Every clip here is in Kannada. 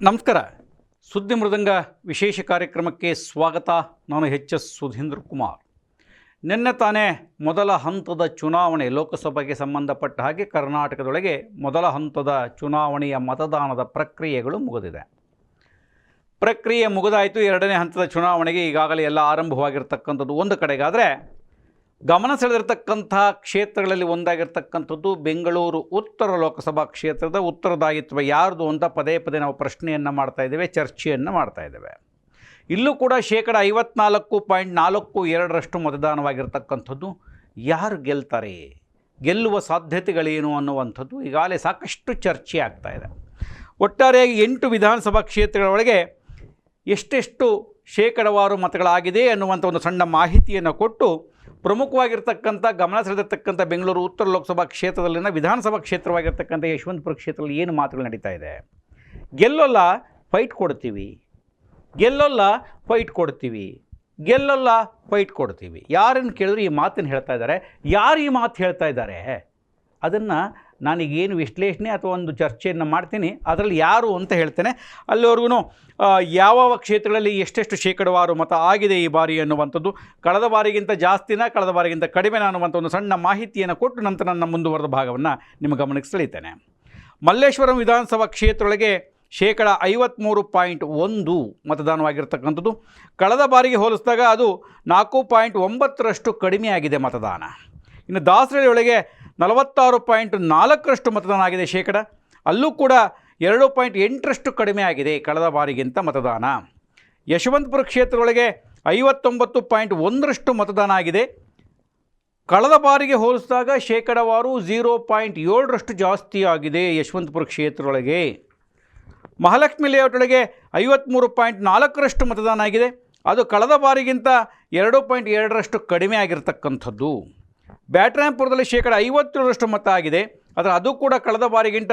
ನಮಸ್ಕಾರ. ಸುದ್ದಿ ಮೃದಂಗ ವಿಶೇಷ ಕಾರ್ಯಕ್ರಮಕ್ಕೆ ಸ್ವಾಗತ. ನಾನು ಎಚ್.ಎಸ್. ಸುಧೀಂದ್ರ ಕುಮಾರ್. ನಿನ್ನೆ ತಾನೇ ಮೊದಲ ಹಂತದ ಚುನಾವಣೆ ಲೋಕಸಭೆಗೆ ಸಂಬಂಧಪಟ್ಟ ಹಾಗೆ ಕರ್ನಾಟಕದೊಳಗೆ ಮೊದಲ ಹಂತದ ಚುನಾವಣೆಯ ಮತದಾನದ ಪ್ರಕ್ರಿಯೆಗಳು ಮುಗಿದಿದೆ. ಪ್ರಕ್ರಿಯೆ ಮುಗಿದಾಯಿತು. ಎರಡನೇ ಹಂತದ ಚುನಾವಣೆಗೆ ಈಗಾಗಲೇ ಎಲ್ಲ ಆರಂಭವಾಗಿರ್ತಕ್ಕಂಥದ್ದು ಒಂದು ಕಡೆಗಾದರೆ, ಗಮನ ಸೆಳೆದಿರ್ತಕ್ಕಂಥ ಕ್ಷೇತ್ರಗಳಲ್ಲಿ ಒಂದಾಗಿರ್ತಕ್ಕಂಥದ್ದು ಬೆಂಗಳೂರು ಉತ್ತರ ಲೋಕಸಭಾ ಕ್ಷೇತ್ರದ ಉತ್ತರದಾಯಿತ್ವ ಯಾರ್ದು ಅಂತ ಪದೇ ಪದೇ ನಾವು ಪ್ರಶ್ನೆಯನ್ನು ಮಾಡ್ತಾಯಿದ್ದೇವೆ, ಚರ್ಚೆಯನ್ನು ಮಾಡ್ತಾಯಿದ್ದೇವೆ. ಇಲ್ಲೂ ಕೂಡ 54.42% ಮತದಾನವಾಗಿರ್ತಕ್ಕಂಥದ್ದು. ಯಾರು ಗೆಲ್ತಾರೆ, ಗೆಲ್ಲುವ ಸಾಧ್ಯತೆಗಳೇನು ಅನ್ನುವಂಥದ್ದು ಈಗಾಗಲೇ ಸಾಕಷ್ಟು ಚರ್ಚೆ ಆಗ್ತಾಯಿದೆ. ಒಟ್ಟಾರೆಯಾಗಿ 8 ವಿಧಾನಸಭಾ ಕ್ಷೇತ್ರಗಳೊಳಗೆ ಎಷ್ಟೆಷ್ಟು ಶೇಕಡವಾರು ಮತಗಳಾಗಿದೆ ಅನ್ನುವಂಥ ಒಂದು ಸಣ್ಣ ಮಾಹಿತಿಯನ್ನು ಕೊಟ್ಟು, ಪ್ರಮುಖವಾಗಿರ್ತಕ್ಕಂಥ ಗಮನ ಸೆಳೆದಿರ್ತಕ್ಕಂಥ ಬೆಂಗಳೂರು ಉತ್ತರ ಲೋಕಸಭಾ ಕ್ಷೇತ್ರದಲ್ಲಿನ ವಿಧಾನಸಭಾ ಕ್ಷೇತ್ರವಾಗಿರ್ತಕ್ಕಂಥ ಯಶವಂತಪುರ ಕ್ಷೇತ್ರದಲ್ಲಿ ಏನು ಮಾತುಗಳು ನಡೀತಾ ಇದೆ. ಗೆಲ್ಲೋಲ್ಲ ಫೈಟ್ ಕೊಡ್ತೀವಿ, ಗೆಲ್ಲೋಲ್ಲ ಫೈಟ್ ಕೊಡ್ತೀವಿ, ಗೆಲ್ಲೋಲ್ಲ ಫೈಟ್ ಕೊಡ್ತೀವಿ. ಯಾರನ್ನು ಕೇಳಿದ್ರು ಈ ಮಾತನ್ನು ಹೇಳ್ತಾ ಇದ್ದಾರೆ. ಯಾರು ಈ ಮಾತು ಹೇಳ್ತಾ ಇದ್ದಾರೆ ಅದನ್ನು ನಾನೀಗೇನು ವಿಶ್ಲೇಷಣೆ ಅಥವಾ ಒಂದು ಚರ್ಚೆಯನ್ನು ಮಾಡ್ತೀನಿ. ಅದರಲ್ಲಿ ಯಾರು ಅಂತ ಹೇಳ್ತೇನೆ. ಅಲ್ಲಿವರೆಗೂ ಯಾವ ಕ್ಷೇತ್ರಗಳಲ್ಲಿ ಎಷ್ಟೆಷ್ಟು ಶೇಕಡವಾರು ಮತ ಆಗಿದೆ ಈ ಬಾರಿ ಅನ್ನುವಂಥದ್ದು, ಕಳೆದ ಬಾರಿಗಿಂತ ಜಾಸ್ತಿನ ಕಳೆದ ಬಾರಿಗಿಂತ ಕಡಿಮೆ ಅನ್ನುವಂಥ ಒಂದು ಸಣ್ಣ ಮಾಹಿತಿಯನ್ನು ಕೊಟ್ಟು ನಂತರ ನನ್ನ ಮುಂದುವರೆದ ಭಾಗವನ್ನು ನಿಮ್ಮ ಗಮನಕ್ಕೆ ಸೆಳೀತೇನೆ. ಮಲ್ಲೇಶ್ವರಂ ವಿಧಾನಸಭಾ ಕ್ಷೇತ್ರದೊಳಗೆ 53.1 ಮತದಾನವಾಗಿರ್ತಕ್ಕಂಥದ್ದು. ಕಳೆದ ಬಾರಿಗೆ ಹೋಲಿಸಿದಾಗ ಅದು 4.9% ಕಡಿಮೆ ಆಗಿದೆ ಮತದಾನ. ಇನ್ನು ದಾಸರಳ್ಳಿ ಒಳಗೆ 46.4% ಮತದಾನ ಆಗಿದೆ ಶೇಕಡ. ಅಲ್ಲೂ ಕೂಡ 2.8% ಕಡಿಮೆ ಆಗಿದೆ ಕಳೆದ ಬಾರಿಗಿಂತ ಮತದಾನ. ಯಶವಂತಪುರ ಕ್ಷೇತ್ರದೊಳಗೆ 59.1% ಮತದಾನ ಆಗಿದೆ. ಕಳೆದ ಬಾರಿಗೆ ಹೋಲಿಸಿದಾಗ ಶೇಕಡವಾರು 0.7% ಜಾಸ್ತಿ ಆಗಿದೆ ಯಶವಂತಪುರ ಕ್ಷೇತ್ರದೊಳಗೆ. ಮಹಾಲಕ್ಷ್ಮಿ ಲೇಔಟ್ ಒಳಗೆ 53.4% ಮತದಾನ ಆಗಿದೆ. ಅದು ಕಳೆದ ಬಾರಿಗಿಂತ 2.2% ಕಡಿಮೆ ಆಗಿರ್ತಕ್ಕಂಥದ್ದು. ಬ್ಯಾಟರಾಯನಪುರದಲ್ಲಿ 57% ಮತ ಆಗಿದೆ. ಆದರೆ ಅದು ಕೂಡ ಕಳೆದ ಬಾರಿಗಿಂತ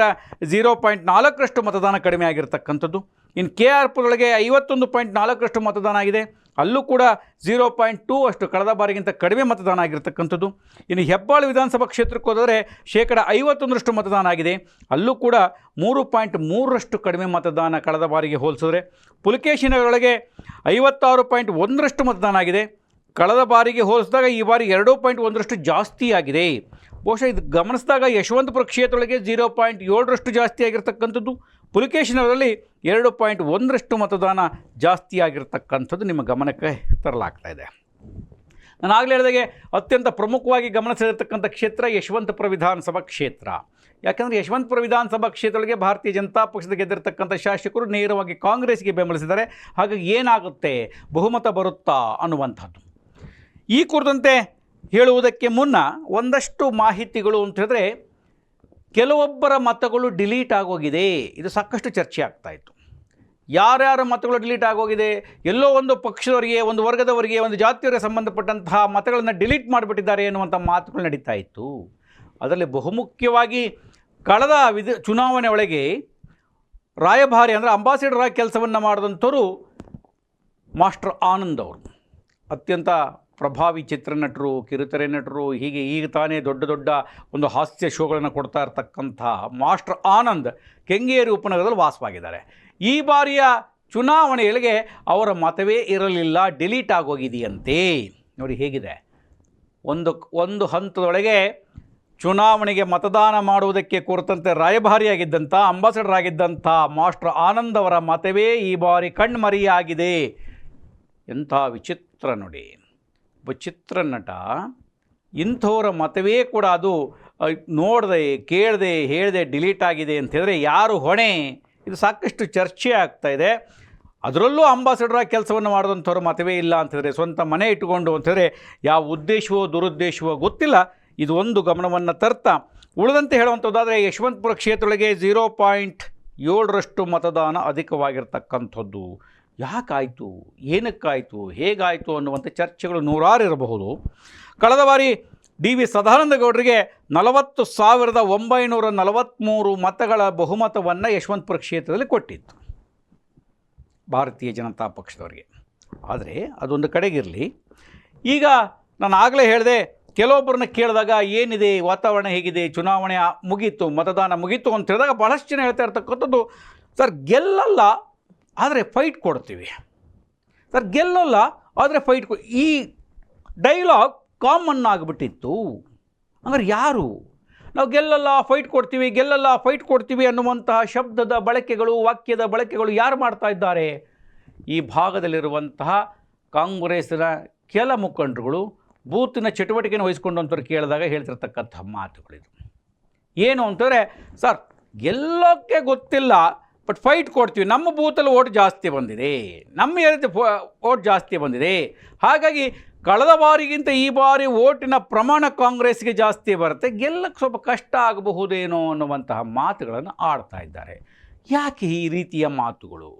0.4% ಮತದಾನ ಕಡಿಮೆ ಆಗಿರ್ತಕ್ಕಂಥದ್ದು. ಇನ್ನು KR-ಪುರದೊಳಗೆ 51.4% ಮತದಾನ ಆಗಿದೆ. ಅಲ್ಲೂ ಕೂಡ 0.2% ಕಳೆದ ಬಾರಿಗಿಂತ ಕಡಿಮೆ ಮತದಾನ ಆಗಿರ್ತಕ್ಕಂಥದ್ದು. ಇನ್ನು ಹೆಬ್ಬಾಳು ವಿಧಾನಸಭಾ ಕ್ಷೇತ್ರಕ್ಕೆ ಹೋದರೆ 51% ಮತದಾನ ಆಗಿದೆ. ಅಲ್ಲೂ ಕೂಡ 3.3% ಕಡಿಮೆ ಮತದಾನ ಕಳೆದ ಬಾರಿಗೆ ಹೋಲಿಸಿದ್ರೆ. ಪುಲಕೇಶಿ ನಗರದೊಳಗೆ 56.1% ಮತದಾನ ಆಗಿದೆ. ಕಳೆದ ಬಾರಿಗೆ ಹೋಲಿಸಿದಾಗ ಈ ಬಾರಿ 2.1% ಜಾಸ್ತಿ ಆಗಿದೆ. ಬಹುಶಃ ಇದು ಗಮನಿಸಿದಾಗ ಯಶವಂತಪುರ ಕ್ಷೇತ್ರದೊಳಗೆ 0.7% ಜಾಸ್ತಿ ಆಗಿರ್ತಕ್ಕಂಥದ್ದು. ಪುಲಕೇಶಿ ನಗರದಲ್ಲಿ 2.1% ಮತದಾನ ಜಾಸ್ತಿ ಆಗಿರ್ತಕ್ಕಂಥದ್ದು ನಿಮ್ಮ ಗಮನಕ್ಕೆ ತರಲಾಗ್ತಾ ಇದೆ. ನಾನು ಆಗಲೇ ಹೇಳಿದಾಗೆ ಅತ್ಯಂತ ಪ್ರಮುಖವಾಗಿ ಗಮನ ಸೆಳೆದಿರ್ತಕ್ಕಂಥ ಕ್ಷೇತ್ರ ಯಶವಂತಪುರ ವಿಧಾನಸಭಾ ಕ್ಷೇತ್ರ. ಯಾಕೆಂದರೆ ಯಶವಂತಪುರ ವಿಧಾನಸಭಾ ಕ್ಷೇತ್ರಗಳಿಗೆ ಭಾರತೀಯ ಜನತಾ ಪಕ್ಷದ ಗೆದ್ದಿರ್ತಕ್ಕಂಥ ಶಾಸಕರು ನೇರವಾಗಿ ಕಾಂಗ್ರೆಸ್ಗೆ ಬೆಂಬಲಿಸಿದ್ದಾರೆ. ಹಾಗಾಗಿ ಏನಾಗುತ್ತೆ, ಬಹುಮತ ಬರುತ್ತಾ ಅನ್ನುವಂಥದ್ದು. ಈ ಕುರಿತಂತೆ ಹೇಳುವುದಕ್ಕೆ ಮುನ್ನ ಒಂದಷ್ಟು ಮಾಹಿತಿಗಳು ಅಂತ ಹೇಳಿದ್ರೆ, ಕೆಲವೊಬ್ಬರ ಮತಗಳು ಡಿಲೀಟ್ ಆಗೋಗಿದೆ. ಇದು ಸಾಕಷ್ಟು ಚರ್ಚೆ ಆಗ್ತಾಯಿತ್ತು. ಯಾರ್ಯಾರ ಮತಗಳು ಡಿಲೀಟ್ ಆಗೋಗಿದೆ, ಎಲ್ಲೋ ಒಂದು ಪಕ್ಷದವರಿಗೆ, ಒಂದು ವರ್ಗದವರಿಗೆ, ಒಂದು ಜಾತಿಯವರಿಗೆ ಸಂಬಂಧಪಟ್ಟಂತಹ ಮತಗಳನ್ನು ಡಿಲೀಟ್ ಮಾಡಿಬಿಟ್ಟಿದ್ದಾರೆ ಎನ್ನುವಂಥ ಮಾತುಗಳು ನಡೀತಾ ಇತ್ತು. ಅದರಲ್ಲಿ ಬಹುಮುಖ್ಯವಾಗಿ ಕಳೆದ ಚುನಾವಣೆ ಒಳಗೆ ರಾಯಭಾರಿ ಅಂದರೆ ಅಂಬಾಸಿಡರ್ ಆಗಿ ಕೆಲಸವನ್ನು ಮಾಡಿದಂಥವರು ಮಾಸ್ಟರ್ ಆನಂದ್ ಅವರು. ಅತ್ಯಂತ ಪ್ರಭಾವಿ ಚಿತ್ರನಟರು, ಕಿರುತೆರೆ ನಟರು, ಹೀಗೆ ಈಗ ತಾನೇ ದೊಡ್ಡ ದೊಡ್ಡ ಒಂದು ಹಾಸ್ಯ ಶೋಗಳನ್ನು ಕೊಡ್ತಾ ಇರ್ತಕ್ಕಂಥ ಮಾಸ್ಟರ್ ಆನಂದ್ ಕೆಂಗೇರಿ ಉಪನಗರದಲ್ಲಿ ವಾಸವಾಗಿದ್ದಾರೆ. ಈ ಬಾರಿಯ ಚುನಾವಣೆಗಳಿಗೆ ಅವರ ಮತವೇ ಇರಲಿಲ್ಲ, ಡಿಲೀಟ್ ಆಗೋಗಿದೆಯಂತೆ. ನೋಡಿ ಹೇಗಿದೆ. ಒಂದು ಹಂತದೊಳಗೆ ಚುನಾವಣೆಗೆ ಮತದಾನ ಮಾಡುವುದಕ್ಕೆ ಕುರಿತಂತೆ ರಾಯಭಾರಿಯಾಗಿದ್ದಂಥ, ಅಂಬಾಸಿಡರ್ ಆಗಿದ್ದಂಥ ಮಾಸ್ಟರ್ ಆನಂದ್ ಅವರ ಮತವೇ ಈ ಬಾರಿ ಕಣ್ಮರೆಯಾಗಿದೆ. ಎಂಥ ವಿಚಿತ್ರ ನೋಡಿ. ಒಬ್ಬ ಚಿತ್ರನಟ, ಇಂಥವರ ಮತವೇ ಕೂಡ ಅದು ನೋಡದೆ ಕೇಳದೆ ಹೇಳದೆ ಡಿಲೀಟ್ ಆಗಿದೆ ಅಂತ ಹೇಳಿದ್ರೆ ಯಾರು ಹೊಣೆ? ಇದು ಸಾಕಷ್ಟು ಚರ್ಚೆ ಆಗ್ತಾಯಿದೆ. ಅದರಲ್ಲೂ ಅಂಬಾಸಿಡರಾಗಿ ಕೆಲಸವನ್ನು ಮಾಡಿದಂಥವ್ರ ಮತವೇ ಇಲ್ಲ ಅಂತಂದರೆ, ಸ್ವಂತ ಮನೆ ಇಟ್ಟುಕೊಂಡು ಅಂತಂದರೆ ಯಾವ ಉದ್ದೇಶವೋ ದುರುದ್ದೇಶವೋ ಗೊತ್ತಿಲ್ಲ. ಇದು ಒಂದು ಗಮನವನ್ನು ತರ್ತಾ, ಉಳಿದಂತೆ ಹೇಳುವಂಥದ್ದಾದರೆ ಯಶವಂತಪುರ ಕ್ಷೇತ್ರದೊಳಗೆ 0.7% ಮತದಾನ ಅಧಿಕವಾಗಿರ್ತಕ್ಕಂಥದ್ದು. ಯಾಕಾಯಿತು, ಏನಕ್ಕಾಯಿತು, ಹೇಗಾಯಿತು ಅನ್ನುವಂಥ ಚರ್ಚೆಗಳು ನೂರಾರು ಇರಬಹುದು. ಕಳೆದ ಬಾರಿ DV ಸದಾನಂದಗೌಡರಿಗೆ 40,943 ಮತಗಳ ಬಹುಮತವನ್ನು ಯಶವಂತಪುರ ಕ್ಷೇತ್ರದಲ್ಲಿ ಕೊಟ್ಟಿತ್ತು ಭಾರತೀಯ ಜನತಾ ಪಕ್ಷದವರಿಗೆ. ಆದರೆ ಅದೊಂದು ಕಡೆಗಿರಲಿ. ಈಗ ನಾನು ಆಗಲೇ ಹೇಳಿದೆ, ಕೆಲವೊಬ್ಬರನ್ನ ಕೇಳಿದಾಗ ಏನಿದೆ, ವಾತಾವರಣ ಹೇಗಿದೆ, ಚುನಾವಣೆ ಮುಗೀತು, ಮತದಾನ ಮುಗೀತು ಅಂತ ಹೇಳಿದಾಗ ಭಾಳಷ್ಟು ಜನ ಹೇಳ್ತಾ ಇರ್ತಕ್ಕಂಥದ್ದು ಸರ್ ಗೆಲ್ಲಲ್ಲ ಆದರೆ ಫೈಟ್ ಕೊಡ್ತೀವಿ, ಸರ್ ಗೆಲ್ಲಲ್ಲ ಆದರೆ ಫೈಟ್ ಈ ಡೈಲಾಗ್ ಕಾಮನ್ ಆಗಿಬಿಟ್ಟಿತ್ತು. ಅಂದರೆ ಯಾರು ನಾವು ಗೆಲ್ಲಲ್ಲ ಫೈಟ್ ಕೊಡ್ತೀವಿ, ಗೆಲ್ಲಲ್ಲ ಫೈಟ್ ಕೊಡ್ತೀವಿ ಅನ್ನುವಂತಹ ಶಬ್ದದ ಬಳಕೆಗಳು, ವಾಕ್ಯದ ಬಳಕೆಗಳು ಯಾರು ಮಾಡ್ತಾ ಇದ್ದಾರೆ? ಈ ಭಾಗದಲ್ಲಿರುವಂತಹ ಕಾಂಗ್ರೆಸ್ಸಿನ ಕೆಲ ಮುಖಂಡರುಗಳು ಬೂತಿನ ಚಟುವಟಿಕೆಯನ್ನು ವಹಿಸ್ಕೊಂಡಂಥವ್ರು ಕೇಳಿದಾಗ ಹೇಳ್ತಿರ್ತಕ್ಕಂಥ ಮಾತುಗಳಿದು. ಏನು ಅಂತಂದರೆ, ಸರ್ ಗೆಲ್ಲೋಕ್ಕೆ ಗೊತ್ತಿಲ್ಲ ಬಟ್ ಫೈಟ್ ಕೊಡ್ತೀವಿ, ನಮ್ಮ ಬೂತಲ್ಲಿ ಓಟ್ ಜಾಸ್ತಿ ಬಂದಿದೆ, ನಮ್ಮ ಏರಿಯಾದ ಓಟ್ ಜಾಸ್ತಿ ಬಂದಿದೆ, ಹಾಗಾಗಿ ಕಳೆದ ಬಾರಿಗಿಂತ ಈ ಬಾರಿ ಓಟಿನ ಪ್ರಮಾಣ ಕಾಂಗ್ರೆಸ್ಗೆ ಜಾಸ್ತಿ ಬರುತ್ತೆ, ಗೆಲ್ಲಕ್ಕೆ ಸ್ವಲ್ಪ ಕಷ್ಟ ಆಗಬಹುದೇನೋ ಅನ್ನುವಂತಹ ಮಾತುಗಳನ್ನು ಆಡ್ತಾ ಇದ್ದಾರೆ. ಯಾಕೆ ಈ ರೀತಿಯ ಮಾತುಗಳು?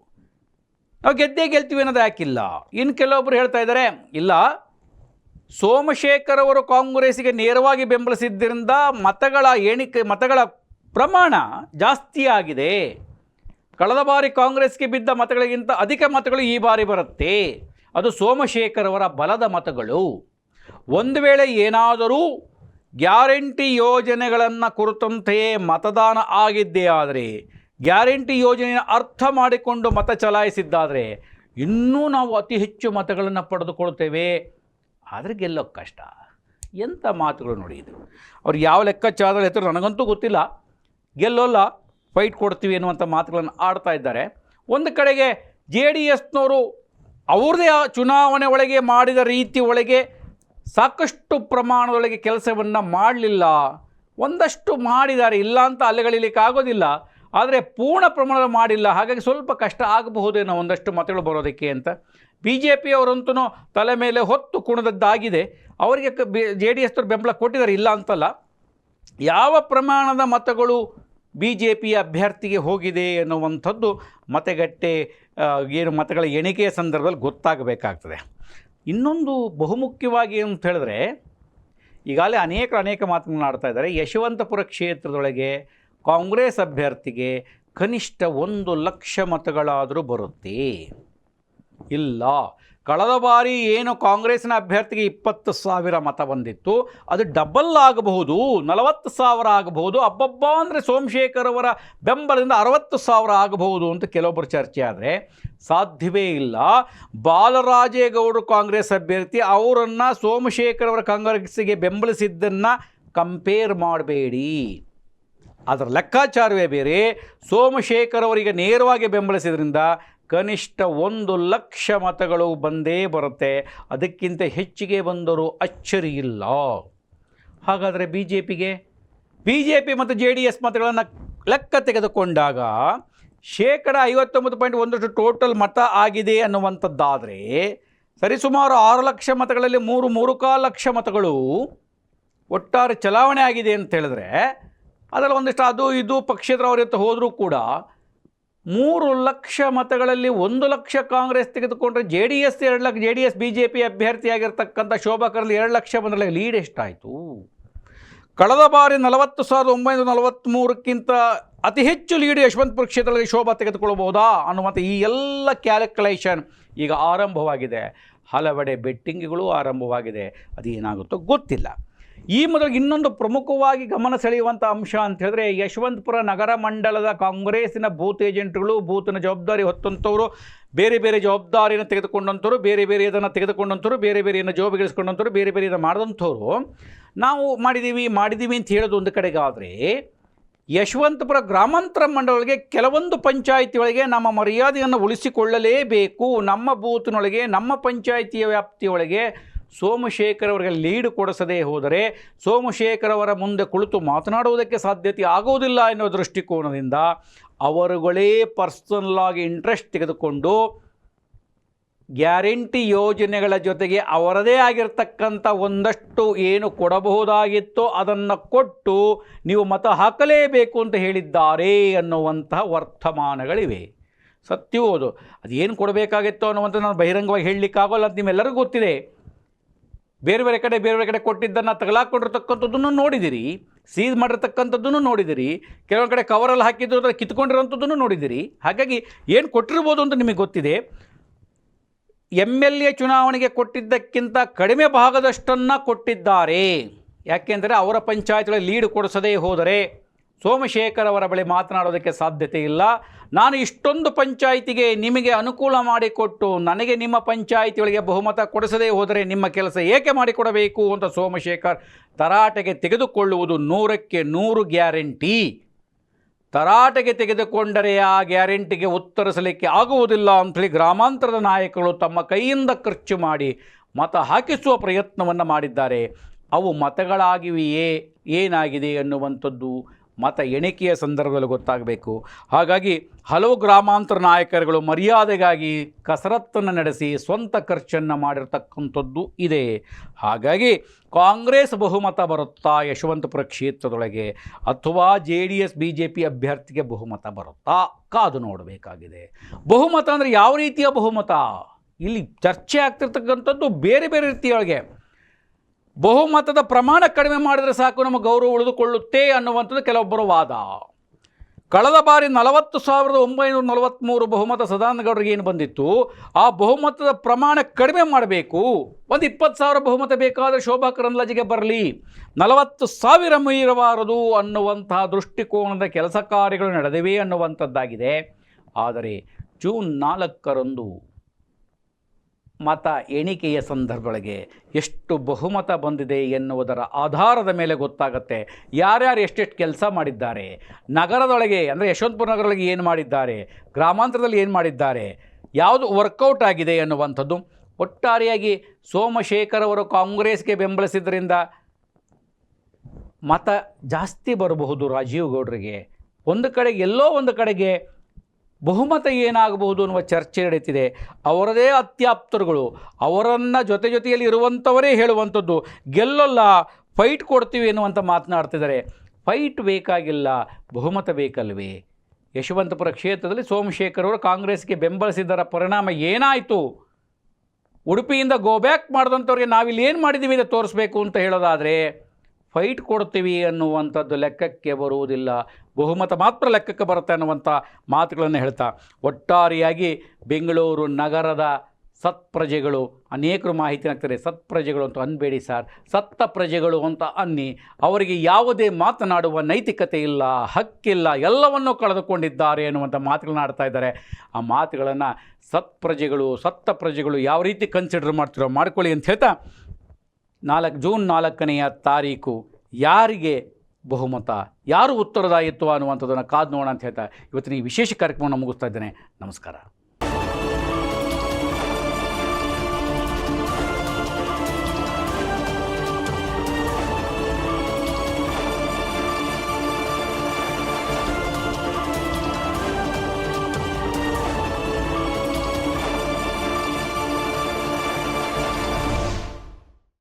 ನಾವು ಗೆದ್ದೇ ಗೆಲ್ತೀವಿ ಅನ್ನೋದು ಯಾಕಿಲ್ಲ? ಇನ್ನು ಕೆಲವೊಬ್ಬರು ಹೇಳ್ತಾ ಇದ್ದಾರೆ, ಇಲ್ಲ ಸೋಮಶೇಖರ್ ಅವರು ಕಾಂಗ್ರೆಸ್ಸಿಗೆ ನೇರವಾಗಿ ಬೆಂಬಲಿಸಿದ್ದರಿಂದ ಮತಗಳ ಪ್ರಮಾಣ ಜಾಸ್ತಿ ಆಗಿದೆ, ಕಳೆದ ಬಾರಿ ಕಾಂಗ್ರೆಸ್ಗೆ ಬಿದ್ದ ಮತಗಳಿಗಿಂತ ಅಧಿಕ ಮತಗಳು ಈ ಬಾರಿ ಬರುತ್ತೆ, ಅದು ಸೋಮಶೇಖರ್ ಅವರ ಬಲದ ಮತಗಳು. ಒಂದು ವೇಳೆ ಏನಾದರೂ ಗ್ಯಾರಂಟಿ ಯೋಜನೆಗಳನ್ನು ಕುರಿತಂತೆಯೇ ಮತದಾನ ಆಗಿದ್ದೇ ಆದರೆ, ಗ್ಯಾರಂಟಿ ಯೋಜನೆಯನ್ನು ಅರ್ಥ ಮಾಡಿಕೊಂಡು ಮತ ಚಲಾಯಿಸಿದ್ದಾದರೆ ಇನ್ನೂ ನಾವು ಅತಿ ಹೆಚ್ಚು ಮತಗಳನ್ನು ಪಡೆದುಕೊಳ್ತೇವೆ, ಆದರೆ ಗೆಲ್ಲೋಕ್ಕೆ ಕಷ್ಟ. ಎಂಥ ಮಾತುಗಳು ನೋಡಿ ಇದು. ಅವ್ರು ಯಾವ ಲೆಕ್ಕಾಚಾರ ಹೆಸರು ನನಗಂತೂ ಗೊತ್ತಿಲ್ಲ. ಗೆಲ್ಲೋಲ್ಲ ಫೈಟ್ ಕೊಡ್ತೀವಿ ಅನ್ನುವಂಥ ಮಾತುಗಳನ್ನು ಆಡ್ತಾ ಇದ್ದಾರೆ. ಒಂದು ಕಡೆಗೆ JDSನವರು ಅವ್ರದ್ದೇ ಚುನಾವಣೆ ಒಳಗೆ ಮಾಡಿದ ರೀತಿ ಒಳಗೆ ಸಾಕಷ್ಟು ಪ್ರಮಾಣದೊಳಗೆ ಕೆಲಸವನ್ನು ಮಾಡಲಿಲ್ಲ, ಒಂದಷ್ಟು ಮಾಡಿದ್ದಾರೆ, ಇಲ್ಲ ಅಂತ ಅಲೆಗಳಿಲಿಕ್ಕೆ ಆಗೋದಿಲ್ಲ, ಆದರೆ ಪೂರ್ಣ ಪ್ರಮಾಣದ ಮಾಡಿಲ್ಲ, ಹಾಗಾಗಿ ಸ್ವಲ್ಪ ಕಷ್ಟ ಆಗಬಹುದೇನೋ ಒಂದಷ್ಟು ಮತಗಳು ಬರೋದಕ್ಕೆ ಅಂತ. BJP ಅವರಂತೂ ತಲೆ ಮೇಲೆ ಹೊತ್ತು ಕುಣಿದದ್ದಾಗಿದೆ, ಅವರಿಗೆ JDSನವರು ಬೆಂಬಲ ಕೊಟ್ಟಿದ್ದಾರೆ, ಇಲ್ಲ ಅಂತಲ್ಲ. ಯಾವ ಪ್ರಮಾಣದ ಮತಗಳು BJP ಅಭ್ಯರ್ಥಿಗೆ ಹೋಗಿದೆ ಅನ್ನುವಂಥದ್ದು ಮತಗಟ್ಟೆ ಏನು ಮತಗಳ ಎಣಿಕೆಯ ಸಂದರ್ಭದಲ್ಲಿ ಗೊತ್ತಾಗಬೇಕಾಗ್ತದೆ. ಇನ್ನೊಂದು ಬಹುಮುಖ್ಯವಾಗಿ ಅಂತ ಹೇಳಿದ್ರೆ, ಈಗಾಗಲೇ ಅನೇಕ ಮಾತುಗಳನ್ನ ಆಡ್ತಾ ಇದ್ದಾರೆ. ಯಶವಂತಪುರ ಕ್ಷೇತ್ರದೊಳಗೆ ಕಾಂಗ್ರೆಸ್ ಅಭ್ಯರ್ಥಿಗೆ ಕನಿಷ್ಠ 1 ಲಕ್ಷ ಮತಗಳಾದರೂ ಬರುತ್ತೆ. ಇಲ್ಲ, ಕಳೆದ ಬಾರಿ ಏನು ಕಾಂಗ್ರೆಸ್ನ ಅಭ್ಯರ್ಥಿಗೆ 20,000 ಮತ ಬಂದಿತ್ತು, ಅದು ಡಬಲ್ ಆಗಬಹುದು, 40,000 ಆಗಬಹುದು, ಅಬ್ಬಬ್ಬ ಅಂದರೆ ಸೋಮಶೇಖರ್ ಅವರ ಬೆಂಬಲದಿಂದ 60,000 ಆಗಬಹುದು ಅಂತ ಕೆಲವೊಬ್ಬರು ಚರ್ಚೆ. ಆದರೆ ಸಾಧ್ಯವೇ ಇಲ್ಲ. ಬಾಲರಾಜೇಗೌಡರು ಕಾಂಗ್ರೆಸ್ ಅಭ್ಯರ್ಥಿ, ಅವರನ್ನು ಸೋಮಶೇಖರ್ ಅವರ ಕಾಂಗ್ರೆಸ್ಸಿಗೆ ಬೆಂಬಲಿಸಿದ್ದನ್ನು ಕಂಪೇರ್ ಮಾಡಬೇಡಿ, ಅದರ ಲೆಕ್ಕಾಚಾರವೇ ಬೇರೆ. ಸೋಮಶೇಖರ್ ಅವರಿಗೆ ನೇರವಾಗಿ ಬೆಂಬಲಿಸಿದ್ರಿಂದ ಕನಿಷ್ಠ 1 ಲಕ್ಷ ಮತಗಳು ಬಂದೇ ಬರುತ್ತೆ, ಅದಕ್ಕಿಂತ ಹೆಚ್ಚಿಗೆ ಬಂದರೂ ಅಚ್ಚರಿ ಇಲ್ಲ. ಹಾಗಾದರೆ BJP ಮತ್ತು JDS ಮತಗಳನ್ನು ಲೆಕ್ಕ ತೆಗೆದುಕೊಂಡಾಗ 59.1% ಟೋಟಲ್ ಮತ ಆಗಿದೆ ಅನ್ನುವಂಥದ್ದಾದರೆ, ಸರಿಸುಮಾರು 6 ಲಕ್ಷ ಮತಗಳಲ್ಲಿ 3.4 ಲಕ್ಷ ಮತಗಳು ಒಟ್ಟಾರೆ ಚಲಾವಣೆ ಆಗಿದೆ ಅಂತ ಹೇಳಿದ್ರೆ, ಅದರಲ್ಲಿ ಒಂದಿಷ್ಟು ಅದು ಇದು ಪಕ್ಷೇತರವರ ಹೋದರೂ ಕೂಡ 3 ಲಕ್ಷ ಮತಗಳಲ್ಲಿ 1 ಲಕ್ಷ ಕಾಂಗ್ರೆಸ್ ತೆಗೆದುಕೊಂಡ್ರೆ JDS 2 lakh, JDS BJP ಅಭ್ಯರ್ಥಿಯಾಗಿರ್ತಕ್ಕಂಥ Shobha Karandlaje 2 lakh ಬಂದರೆ ಲೀಡ್ ಎಷ್ಟಾಯಿತು? ಕಳೆದ ಬಾರಿ 40,943ಕ್ಕಿಂತ ಅತಿ ಹೆಚ್ಚು ಲೀಡ್ ಯಶವಂತಪುರ ಕ್ಷೇತ್ರದಲ್ಲಿ ಶೋಭಾ ತೆಗೆದುಕೊಳ್ಳಬಹುದಾ ಅನ್ನುವಂಥ ಈ ಎಲ್ಲ ಕ್ಯಾಲ್ಕುಲೇಷನ್ ಈಗ ಆರಂಭವಾಗಿದೆ. ಹಲವೆಡೆ ಬೆಟ್ಟಿಂಗ್ಗಳು ಆರಂಭವಾಗಿದೆ, ಅದೇನಾಗುತ್ತೋ ಗೊತ್ತಿಲ್ಲ. ಈ ಮೊದಲು ಇನ್ನೊಂದು ಪ್ರಮುಖವಾಗಿ ಗಮನ ಸೆಳೆಯುವಂಥ ಅಂಶ ಅಂತ ಹೇಳಿದ್ರೆ, ಯಶವಂತಪುರ ನಗರ ಮಂಡಲದ ಕಾಂಗ್ರೆಸ್ಸಿನ ಬೂತ್ ಏಜೆಂಟ್ಗಳು, ಬೂತಿನ ಜವಾಬ್ದಾರಿ ಹೊತ್ತಂಥವರು, ಬೇರೆ ಬೇರೆ ಜವಾಬ್ದಾರಿಯನ್ನು ತೆಗೆದುಕೊಂಡಂಥವ್ರು, ಬೇರೆ ಬೇರೆ ಇದನ್ನು ತೆಗೆದುಕೊಂಡಂಥವ್ರು, ಬೇರೆ ಬೇರೆಯನ್ನು ಜವಾಬ್ದಾರಿಗಳಿಸ್ಕೊಂಡಂಥವ್ರು, ಬೇರೆ ಬೇರೆ ಇದನ್ನು ಮಾಡಿದಂಥವ್ರು, ನಾವು ಮಾಡಿದ್ದೀವಿ ಅಂತ ಹೇಳೋದು ಒಂದು ಕಡೆಗಾದರೆ, ಯಶವಂತಪುರ ಗ್ರಾಮಾಂತರ ಮಂಡಲಗಳಿಗೆ ಕೆಲವೊಂದು ಪಂಚಾಯಿತಿಯೊಳಗೆ ನಮ್ಮ ಮರ್ಯಾದೆಯನ್ನು ಉಳಿಸಿಕೊಳ್ಳಲೇಬೇಕು, ನಮ್ಮ ಬೂತಿನೊಳಗೆ ನಮ್ಮ ಪಂಚಾಯಿತಿಯ ವ್ಯಾಪ್ತಿಯೊಳಗೆ ಸೋಮಶೇಖರ್ ಅವರಿಗೆ ಲೀಡ್ ಕೊಡಿಸದೇ ಹೋದರೆ ಸೋಮಶೇಖರ್ ಅವರ ಮುಂದೆ ಕುಳಿತು ಮಾತನಾಡುವುದಕ್ಕೆ ಸಾಧ್ಯತೆ ಆಗುವುದಿಲ್ಲ ಎನ್ನುವ ದೃಷ್ಟಿಕೋನದಿಂದ ಅವರುಗಳೇ ಪರ್ಸನಲ್ ಆಗಿ ಇಂಟ್ರೆಸ್ಟ್ ತೆಗೆದುಕೊಂಡು ಗ್ಯಾರಂಟಿ ಯೋಜನೆಗಳ ಜೊತೆಗೆ ಅವರದೇ ಆಗಿರತಕ್ಕಂಥ ಒಂದಷ್ಟು ಏನು ಕೊಡಬಹುದಾಗಿತ್ತೋ ಅದನ್ನು ಕೊಟ್ಟು ನೀವು ಮತ ಹಾಕಲೇಬೇಕು ಅಂತ ಹೇಳಿದ್ದಾರೆ ಅನ್ನುವಂತಹ ವರ್ತಮಾನಗಳಿವೆ. ಸತ್ಯವೋದು, ಅದೇನು ಕೊಡಬೇಕಾಗಿತ್ತೋ ಅನ್ನುವಂಥ ನಾನು ಬಹಿರಂಗವಾಗಿ ಹೇಳಲಿಕ್ಕಾಗೋಲ್ಲ ಅಂತ ನಿಮ್ಮೆಲ್ಲರಿಗೂ ಗೊತ್ತಿದೆ. ಬೇರೆ ಬೇರೆ ಕಡೆ ಕೊಟ್ಟಿದ್ದನ್ನು ತಗಲಾಕೊಂಡಿರ್ತಕ್ಕಂಥದ್ದನ್ನು ನೋಡಿದಿರಿ, ಸೀಸ್ ಮಾಡಿರ್ತಕ್ಕಂಥದ್ದನ್ನು ನೋಡಿದಿರಿ, ಕೆಲವೊಂದು ಕಡೆ ಕವರಲ್ಲಿ ಹಾಕಿದ್ದು ಅದರ ಕಿತ್ಕೊಂಡಿರೋಂಥದ್ದನ್ನು ನೋಡಿದಿರಿ. ಹಾಗಾಗಿ ಏನು ಕೊಟ್ಟಿರ್ಬೋದು ಅಂತ ನಿಮಗೆ ಗೊತ್ತಿದೆ. MLA ಚುನಾವಣೆಗೆ ಕೊಟ್ಟಿದ್ದಕ್ಕಿಂತ ಕಡಿಮೆ ಭಾಗದಷ್ಟನ್ನು ಕೊಟ್ಟಿದ್ದಾರೆ. ಯಾಕೆಂದರೆ ಅವರ ಪಂಚಾಯತ್ಗಳ ಲೀಡ್ ಕೊಡಿಸದೇ ಹೋದರೆ ಸೋಮಶೇಖರ್ ಅವರ ಬಳಿ ಮಾತನಾಡೋದಕ್ಕೆ ಸಾಧ್ಯತೆ ಇಲ್ಲ. ನಾನು ಇಷ್ಟೊಂದು ಪಂಚಾಯಿತಿಗೆ ನಿಮಗೆ ಅನುಕೂಲ ಮಾಡಿಕೊಟ್ಟು ನನಗೆ ನಿಮ್ಮ ಪಂಚಾಯಿತಿಗಳಿಗೆ ಬಹುಮತ ಕೊಡಿಸದೇ ಹೋದರೆ ನಿಮ್ಮ ಕೆಲಸ ಏಕೆ ಮಾಡಿಕೊಡಬೇಕು ಅಂತ ಸೋಮಶೇಖರ್ ತರಾಟೆಗೆ ತೆಗೆದುಕೊಳ್ಳುವುದು 100ಕ್ಕೆ 100 ಗ್ಯಾರಂಟಿ. ತರಾಟೆಗೆ ತೆಗೆದುಕೊಂಡರೆ ಆ ಗ್ಯಾರಂಟಿಗೆ ಉತ್ತರಿಸಲಿಕ್ಕೆ ಆಗುವುದಿಲ್ಲ ಅಂಥೇಳಿ ಗ್ರಾಮಾಂತರದ ನಾಯಕರು ತಮ್ಮ ಕೈಯಿಂದ ಖರ್ಚು ಮಾಡಿ ಮತ ಹಾಕಿಸುವ ಪ್ರಯತ್ನವನ್ನು ಮಾಡಿದ್ದಾರೆ. ಅವು ಮತಗಳಾಗಿವೆಯೇ, ಏನಾಗಿದೆ ಎನ್ನುವಂಥದ್ದು ಮತ ಎಣಿಕೆಯ ಸಂದರ್ಭದಲ್ಲಿ ಗೊತ್ತಾಗಬೇಕು. ಹಾಗಾಗಿ ಹಲವು ಗ್ರಾಮಾಂತರ ನಾಯಕರುಗಳು ಮರ್ಯಾದೆಗಾಗಿ ಕಸರತ್ತನ್ನು ನಡೆಸಿ ಸ್ವಂತ ಖರ್ಚನ್ನು ಮಾಡಿರ್ತಕ್ಕಂಥದ್ದು ಇದೆ. ಹಾಗಾಗಿ ಕಾಂಗ್ರೆಸ್ ಬಹುಮತ ಬರುತ್ತಾ ಯಶವಂತಪುರ ಕ್ಷೇತ್ರದೊಳಗೆ, ಅಥವಾ JDS BJP ಅಭ್ಯರ್ಥಿಗೆ ಬಹುಮತ ಬರುತ್ತಾ, ಕಾದು ನೋಡಬೇಕಾಗಿದೆ. ಬಹುಮತ ಅಂದರೆ ಯಾವ ರೀತಿಯ ಬಹುಮತ? ಇಲ್ಲಿ ಚರ್ಚೆ ಆಗ್ತಿರ್ತಕ್ಕಂಥದ್ದು ಬೇರೆ ಬೇರೆ ರೀತಿಯೊಳಗೆ. ಬಹುಮತದ ಪ್ರಮಾಣ ಕಡಿಮೆ ಮಾಡಿದರೆ ಸಾಕು ನಮ್ಮ ಗೌರವ ಉಳಿದುಕೊಳ್ಳುತ್ತೆ ಅನ್ನುವಂಥದ್ದು ಕೆಲವೊಬ್ಬರ ವಾದ. ಕಳೆದ ಬಾರಿ 40,943 ಬಹುಮತ ಸದಾನಂದ ಗೌಡರಿಗೆ ಏನು ಬಂದಿತ್ತು, ಆ ಬಹುಮತದ ಪ್ರಮಾಣ ಕಡಿಮೆ ಮಾಡಬೇಕು. ಒಂದು 20,000 ಬಹುಮತ ಬೇಕಾದರೆ ಶೋಭಾ ಕರಂದ್ಲಾಜೆಗೆ ಬರಲಿ, 40,000 ಮೀರಬಾರದು ಅನ್ನುವಂತಹ ದೃಷ್ಟಿಕೋನದ ಕೆಲಸ ಕಾರ್ಯಗಳು ನಡೆದಿವೆ ಅನ್ನುವಂಥದ್ದಾಗಿದೆ. ಆದರೆ ಜೂನ್ 4ರಂದು ಮತ ಎಣಿಕೆಯ ಸಂದರ್ಭದೊಳಗೆ ಎಷ್ಟು ಬಹುಮತ ಬಂದಿದೆ ಎನ್ನುವುದರ ಆಧಾರದ ಮೇಲೆ ಗೊತ್ತಾಗುತ್ತೆ ಯಾರ್ಯಾರು ಎಷ್ಟೆಷ್ಟು ಕೆಲಸ ಮಾಡಿದ್ದಾರೆ, ನಗರದೊಳಗೆ ಅಂದರೆ ಯಶವಂತಪುರ ನಗರದೊಳಗೆ ಏನು ಮಾಡಿದ್ದಾರೆ, ಗ್ರಾಮಾಂತರದಲ್ಲಿ ಏನು ಮಾಡಿದ್ದಾರೆ, ಯಾವುದು ವರ್ಕೌಟ್ ಆಗಿದೆ ಎನ್ನುವಂಥದ್ದು. ಒಟ್ಟಾರೆಯಾಗಿ ಸೋಮಶೇಖರ್ ಅವರು ಕಾಂಗ್ರೆಸ್ಗೆ ಬೆಂಬಲಿಸಿದ್ರಿಂದ ಮತ ಜಾಸ್ತಿ ಬರಬಹುದು ರಾಜೀವ್ ಗೌಡರಿಗೆ. ಒಂದು ಕಡೆಗೆ ಎಲ್ಲೋ ಒಂದು ಕಡೆಗೆ ಬಹುಮತ ಏನಾಗಬಹುದು ಅನ್ನುವ ಚರ್ಚೆ ನಡೀತಿದೆ. ಅವರದೇ ಅತ್ಯಾಪ್ತರುಗಳು ಅವರನ್ನು ಜೊತೆಯಲ್ಲಿ ಇರುವಂಥವರೇ ಹೇಳುವಂಥದ್ದು ಗೆಲ್ಲಲ್ಲ, ಫೈಟ್ ಕೊಡ್ತೀವಿ ಎನ್ನುವಂಥ ಮಾತನಾಡ್ತಿದ್ದಾರೆ. ಫೈಟ್ ಬೇಕಾಗಿಲ್ಲ, ಬಹುಮತ ಬೇಕಲ್ವೇ? ಯಶವಂತಪುರ ಕ್ಷೇತ್ರದಲ್ಲಿ ಸೋಮಶೇಖರ್ ಅವರು ಕಾಂಗ್ರೆಸ್ಗೆ ಬೆಂಬಲಿಸಿದ್ದರ ಪರಿಣಾಮ ಏನಾಯಿತು? ಉಡುಪಿಯಿಂದ ಗೋಬ್ಯಾಕ್ ಮಾಡಿದಂಥವ್ರಿಗೆ ನಾವಿಲ್ಲಿ ಏನು ಮಾಡಿದ್ದೀವಿ ಅಂತ ತೋರಿಸ್ಬೇಕು ಅಂತ ಹೇಳೋದಾದರೆ ಫೈಟ್ ಕೊಡ್ತೀವಿ ಅನ್ನುವಂಥದ್ದು ಲೆಕ್ಕಕ್ಕೆ ಬರುವುದಿಲ್ಲ, ಬಹುಮತ ಮಾತ್ರ ಲೆಕ್ಕಕ್ಕೆ ಬರುತ್ತೆ ಅನ್ನುವಂಥ ಮಾತುಗಳನ್ನು ಹೇಳ್ತಾ, ಒಟ್ಟಾರೆಯಾಗಿ ಬೆಂಗಳೂರು ನಗರದ ಸತ್ಪ್ರಜೆಗಳು, ಅನೇಕರು ಮಾಹಿತಿ ಆಗ್ತಾರೆ, ಸತ್ಪ್ರಜೆಗಳು ಅಂತ ಅನ್ಬೇಡಿ ಸರ್, ಸತ್ತ ಪ್ರಜೆಗಳು ಅಂತ ಅನ್ನಿ ಅವರಿಗೆ ಯಾವುದೇ ಮಾತನಾಡುವ ನೈತಿಕತೆ ಇಲ್ಲ, ಹಕ್ಕಿಲ್ಲ, ಎಲ್ಲವನ್ನೂ ಕಳೆದುಕೊಂಡಿದ್ದಾರೆ ಅನ್ನುವಂಥ ಮಾತುಗಳನ್ನ ಆಡ್ತಾ ಇದ್ದಾರೆ. ಆ ಮಾತುಗಳನ್ನು ಸತ್ತ ಪ್ರಜೆಗಳು ಯಾವ ರೀತಿ ಕನ್ಸಿಡರ್ ಮಾಡ್ತಿರೋ ಮಾಡ್ಕೊಳ್ಳಿ ಅಂತ ಹೇಳ್ತಾ, ಜೂನ್ 4 ಯಾರಿಗೆ ಬಹುಮತ, ಯಾರು ಉತ್ತರದಾಯಿತ್ವ ಅನ್ನುವಂಥದ್ದನ್ನು ಕಾದು ನೋಡೋಣ ಅಂತ ಹೇಳ್ತಾ ಇವತ್ತಿನ ಈ ವಿಶೇಷ ಕಾರ್ಯಕ್ರಮವನ್ನು ಮುಗಿಸ್ತಾ ಇದ್ದೇನೆ. ನಮಸ್ಕಾರ.